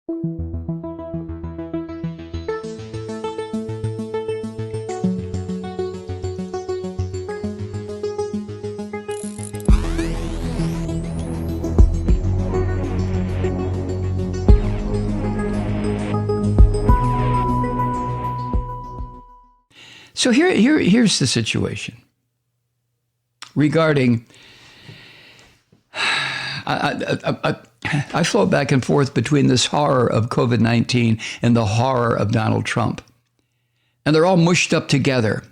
So here's the situation regarding, I float back and forth between this horror of COVID-19 and the horror of Donald Trump. And they're all mushed up together.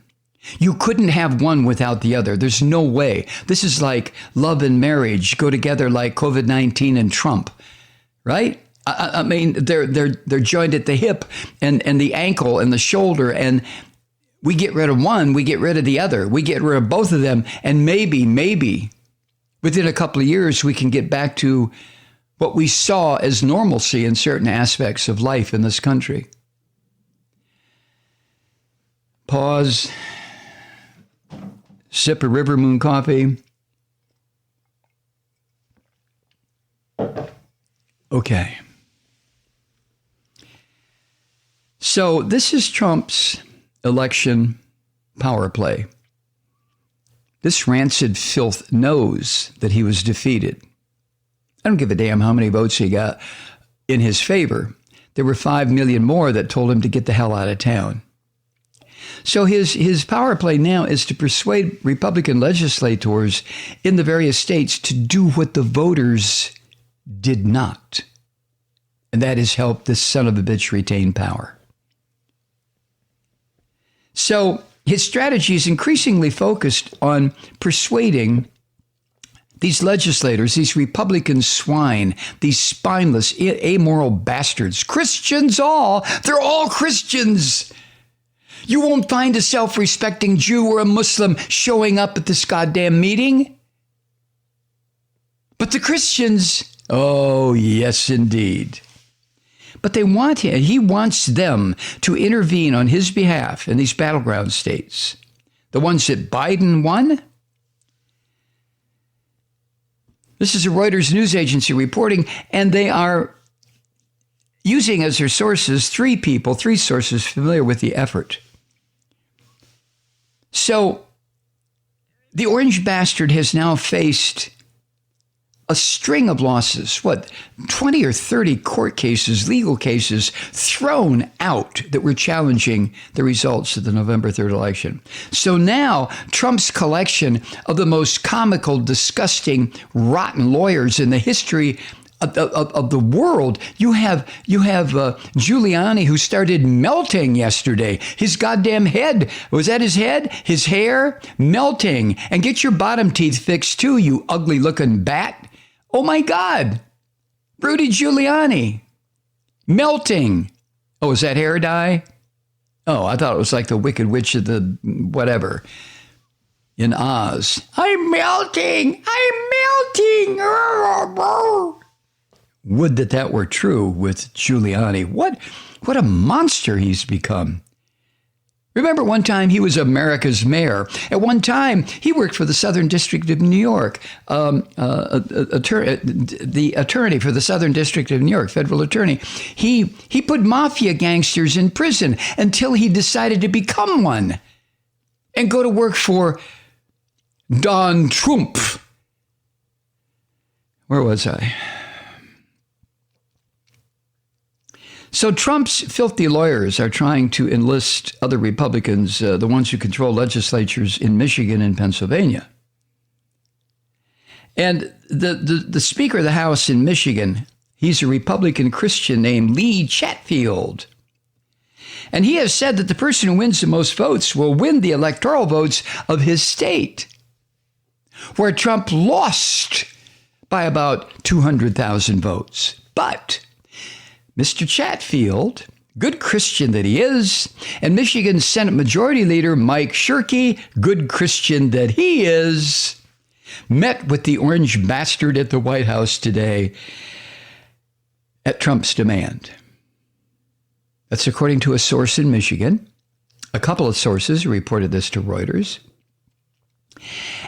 You couldn't have one without the other. There's no way. This is like love and marriage go together like COVID-19 and Trump, right? I mean, they're joined at the hip and the ankle and the shoulder, and we get rid of one, we get rid of the other. We get rid of both of them, and maybe within a couple of years, we can get back to what we saw as normalcy in certain aspects of life in this country. Pause. Sip of River Moon coffee. Okay. So this is Trump's election power play. This rancid filth knows that he was defeated. I don't give a damn how many votes he got in his favor. There were 5 million more that told him to get the hell out of town. So his power play now is to persuade Republican legislators in the various states to do what the voters did not. And that is help this son of a bitch retain power. So his strategy is increasingly focused on persuading these legislators, these Republican swine, these spineless, amoral bastards, Christians all, they're all Christians. You won't find a self-respecting Jew or a Muslim showing up at this goddamn meeting. But the Christians, oh, yes, indeed. But they want him, he wants them to intervene on his behalf in these battleground states. The ones that Biden won. This is a Reuters news agency reporting, and they are using as their sources three sources familiar with the effort. So the orange bastard has now faced a string of losses, 20 or 30 court cases, legal cases thrown out that were challenging the results of the November 3rd election. So now Trump's collection of the most comical, disgusting, rotten lawyers in the history of the world. You have Giuliani, who started melting yesterday. His goddamn head, was that his head? His hair melting. And get your bottom teeth fixed too, you ugly looking bat. Oh my God, Rudy Giuliani, melting. Oh, is that hair dye? Oh, I thought it was like the Wicked Witch of the whatever in Oz. I'm melting. Would that were true with Giuliani. What a monster he's become. Remember one time he was America's mayor. At one time, he worked for the Southern District of New York, the attorney for the Southern District of New York, federal attorney. He put mafia gangsters in prison until he decided to become one and go to work for Don Trump. Where was I? So Trump's filthy lawyers are trying to enlist other Republicans, the ones who control legislatures in Michigan and Pennsylvania. And the Speaker of the House in Michigan, he's a Republican Christian named Lee Chatfield. And he has said that the person who wins the most votes will win the electoral votes of his state, where Trump lost by about 200,000 votes. But Mr. Chatfield, good Christian that he is, and Michigan Senate Majority Leader Mike Shirkey, good Christian that he is, met with the orange bastard at the White House today at Trump's demand. That's according to a source in Michigan. A couple of sources reported this to Reuters.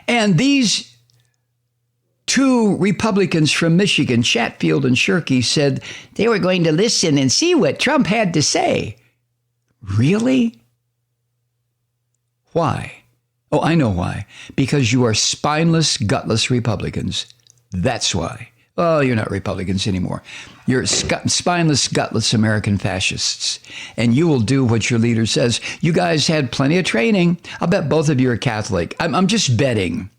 And these Two Republicans from Michigan, Chatfield and Shirkey, said they were going to listen and see what Trump had to say. Really? Why? Oh, I know why. Because you are spineless, gutless Republicans. That's why. Oh, you're not Republicans anymore. You're spineless, gutless American fascists. And you will do what your leader says. You guys had plenty of training. I'll bet both of you are Catholic. I'm just betting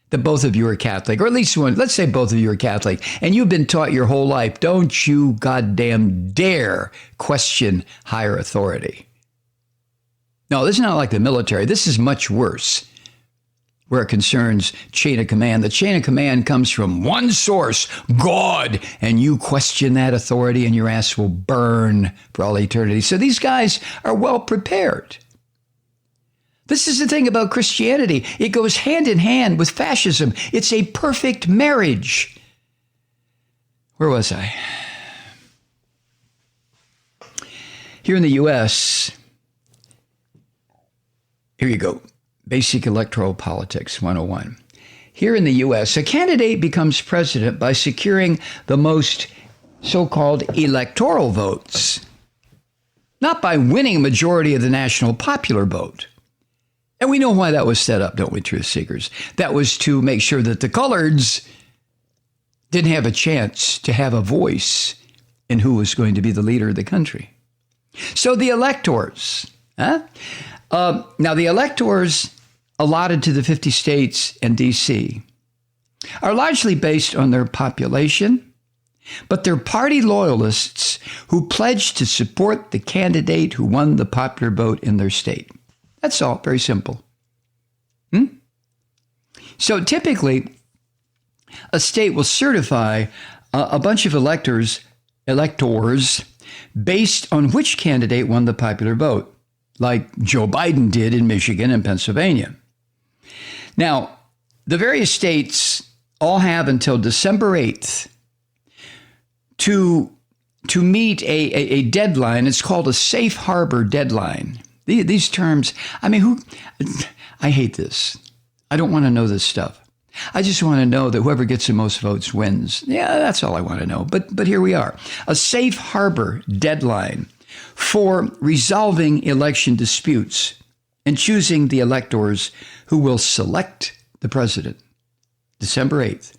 that both of you are Catholic, or at least one. Let's say both of you are Catholic. And you've been taught your whole life, don't you goddamn dare question higher authority. No, this is not like the military. This is much worse where it concerns chain of command. The chain of command comes from one source, God, and you question that authority and your ass will burn for all eternity. So these guys are well prepared. This is the thing about Christianity. It goes hand in hand with fascism. It's a perfect marriage. Where was I? Here in the U.S., here you go. Basic Electoral Politics 101. Here in the U.S., a candidate becomes president by securing the most so-called electoral votes, not by winning a majority of the national popular vote. And we know why that was set up, don't we, truth seekers? That was to make sure that the coloreds didn't have a chance to have a voice in who was going to be the leader of the country. So the electors, now the electors allotted to the 50 states and D.C. are largely based on their population, but they're party loyalists who pledge to support the candidate who won the popular vote in their state. That's all. Very simple. So typically, a state will certify a bunch of electors based on which candidate won the popular vote, like Joe Biden did in Michigan and Pennsylvania. Now, the various states all have until December 8th to meet a deadline. It's called a safe harbor deadline. These terms, I hate this. I don't want to know this stuff. I just want to know that whoever gets the most votes wins. Yeah, that's all I want to know. But here we are. A safe harbor deadline for resolving election disputes and choosing the electors who will select the president. December 8th.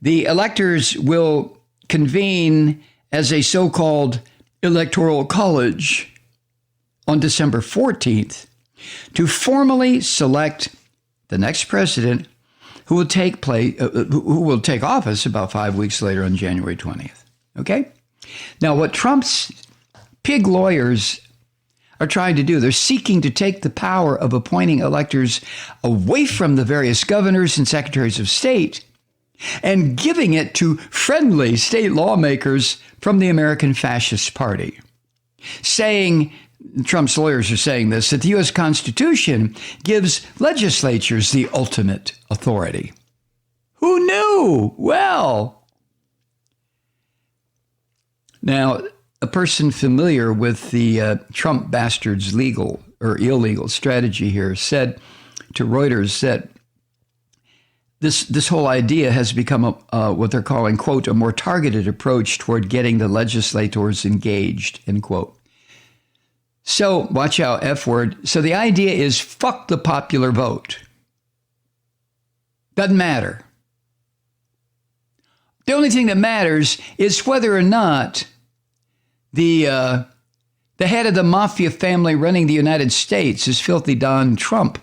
The electors will convene as a so-called electoral college on December 14th to formally select the next president who will take office about 5 weeks later on January 20th. Okay? Now, what Trump's pig lawyers are trying to do, they're seeking to take the power of appointing electors away from the various governors and secretaries of state and giving it to friendly state lawmakers from the American Fascist Party, saying, Trump's lawyers are saying this, that the U.S. Constitution gives legislatures the ultimate authority. Who knew? Well, now, a person familiar with the Trump bastard's legal or illegal strategy here said to Reuters that this whole idea has become what they're calling, quote, a more targeted approach toward getting the legislators engaged, end quote. So, watch out, F word. So the idea is fuck the popular vote. Doesn't matter. The only thing that matters is whether or not the head of the mafia family running the United States, is filthy Don Trump,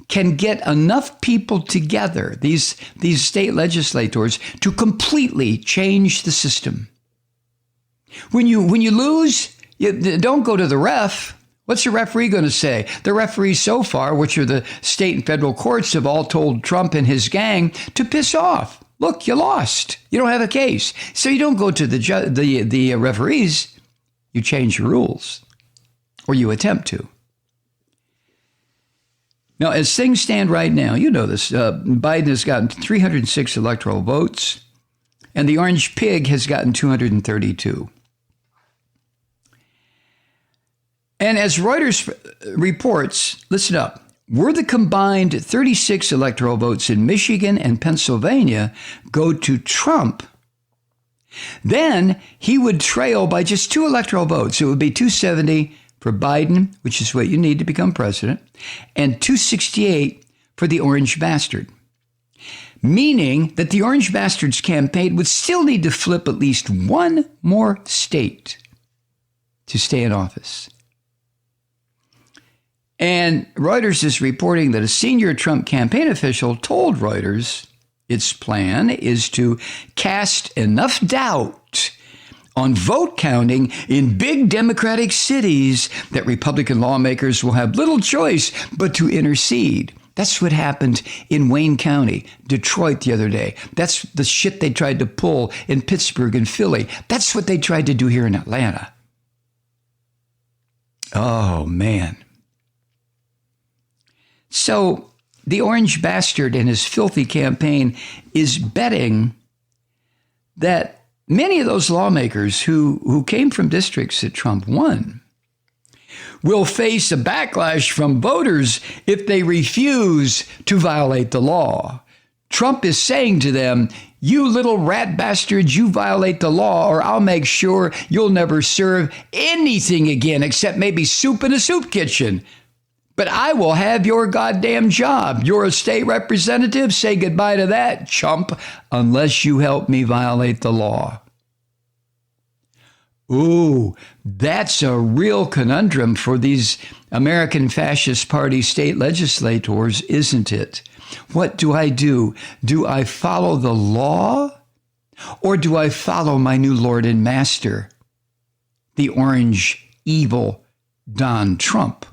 can get enough people together, these state legislators, to completely change the system. When you lose, you don't go to the ref. What's the referee going to say? The referees so far, which are the state and federal courts, have all told Trump and his gang to piss off. Look, you lost. You don't have a case. So you don't go to the referees. You change your rules, or you attempt to. Now, as things stand right now, you know this, Biden has gotten 306 electoral votes, and the orange pig has gotten 232. And as Reuters reports, listen up, were the combined 36 electoral votes in Michigan and Pennsylvania go to Trump, then he would trail by just 2 electoral votes. It would be 270 for Biden, which is what you need to become president, and 268 for the Orange Bastard. Meaning that the Orange Bastard's campaign would still need to flip at least one more state to stay in office. And Reuters is reporting that a senior Trump campaign official told Reuters its plan is to cast enough doubt on vote counting in big Democratic cities that Republican lawmakers will have little choice but to intercede. That's what happened in Wayne County, Detroit the other day. That's the shit they tried to pull in Pittsburgh and Philly. That's what they tried to do here in Atlanta. Oh, man. So the Orange Bastard and his filthy campaign is betting that many of those lawmakers who came from districts that Trump won will face a backlash from voters if they refuse to violate the law. Trump is saying to them, you little rat bastards, you violate the law or I'll make sure you'll never serve anything again except maybe soup in a soup kitchen. But I will have your goddamn job. You're a state representative. Say goodbye to that, chump, unless you help me violate the law. Ooh, that's a real conundrum for these American Fascist Party state legislators, isn't it? What do I do? Do I follow the law or do I follow my new Lord and Master, the orange evil Don Trump?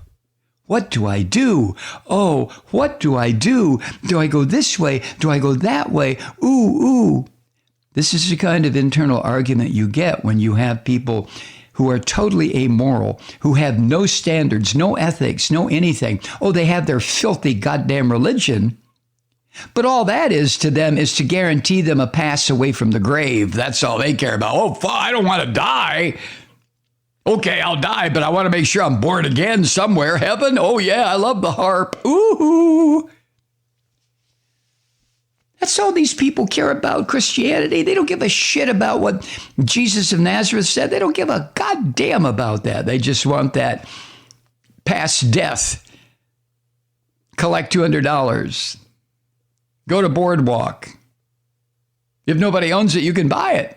What do I do? Oh, what do I do? Do I go this way? Do I go that way? Ooh. This is the kind of internal argument you get when you have people who are totally amoral, who have no standards, no ethics, no anything. Oh, they have their filthy goddamn religion. But all that is to them is to guarantee them a pass away from the grave. That's all they care about. Oh, I don't want to die. Okay, I'll die, but I want to make sure I'm born again somewhere. Heaven? Oh, yeah, I love the harp. Ooh. That's all these people care about, Christianity. They don't give a shit about what Jesus of Nazareth said. They don't give a goddamn about that. They just want that past death. Collect $200. Go to Boardwalk. If nobody owns it, you can buy it.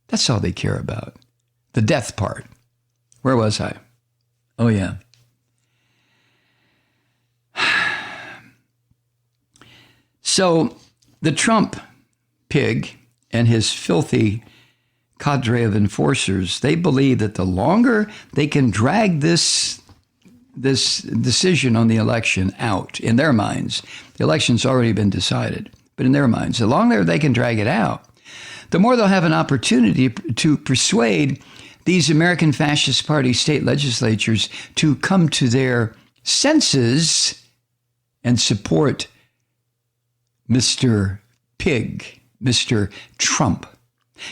That's all they care about. The death part. Where was I? Oh, yeah. So the Trump pig and his filthy cadre of enforcers, they believe that the longer they can drag this decision on the election out, in their minds, the election's already been decided, but in their minds, the longer they can drag it out, the more they'll have an opportunity to persuade these American Fascist Party state legislatures to come to their senses and support Mr. Pig, Mr. Trump.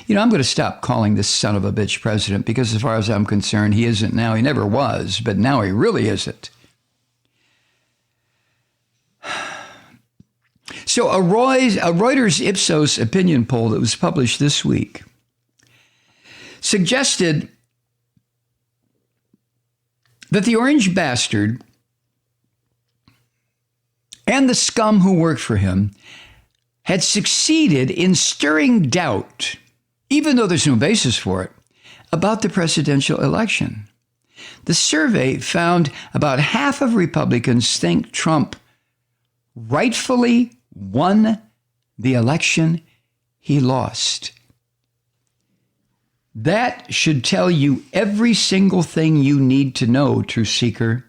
You know, I'm going to stop calling this son of a bitch president because as far as I'm concerned, he isn't now. He never was, but now he really isn't. So a Reuters Ipsos opinion poll that was published this week suggested that the Orange Bastard and the scum who worked for him had succeeded in stirring doubt, even though there's no basis for it, about the presidential election. The survey found about half of Republicans think Trump rightfully won the election he lost. That should tell you every single thing you need to know, Truth Seeker,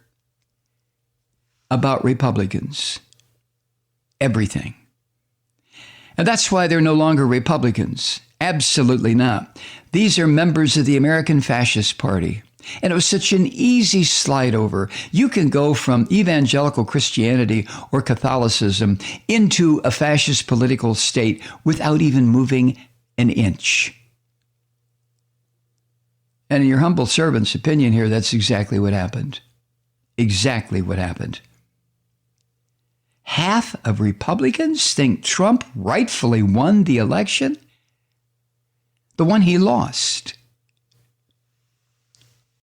about Republicans. Everything. And that's why they're no longer Republicans. Absolutely not. These are members of the American Fascist Party. And it was such an easy slide over. You can go from evangelical Christianity or Catholicism into a fascist political state without even moving an inch. And in your humble servant's opinion here, that's exactly what happened. Exactly what happened. half of Republicans think Trump rightfully won the election, the one he lost.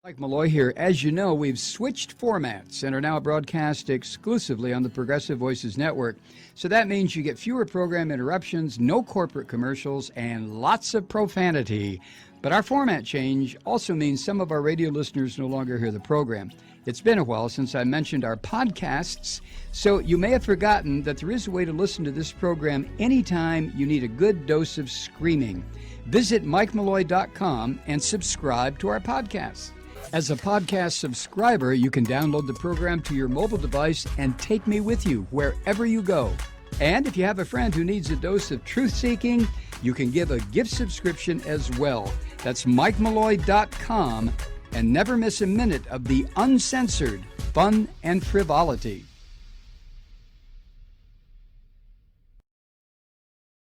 Mike Malloy here. As you know, we've switched formats and are now broadcast exclusively on the Progressive Voices Network. So that means you get fewer program interruptions, no corporate commercials, and lots of profanity. But our format change also means some of our radio listeners no longer hear the program. It's been a while since I mentioned our podcasts, so you may have forgotten that there is a way to listen to this program anytime you need a good dose of screaming. Visit MikeMalloy.com and subscribe to our podcasts. As a podcast subscriber, you can download the program to your mobile device and take me with you wherever you go. And if you have a friend who needs a dose of truth-seeking, you can give a gift subscription as well. That's MikeMalloy.com, and never miss a minute of the uncensored fun and frivolity.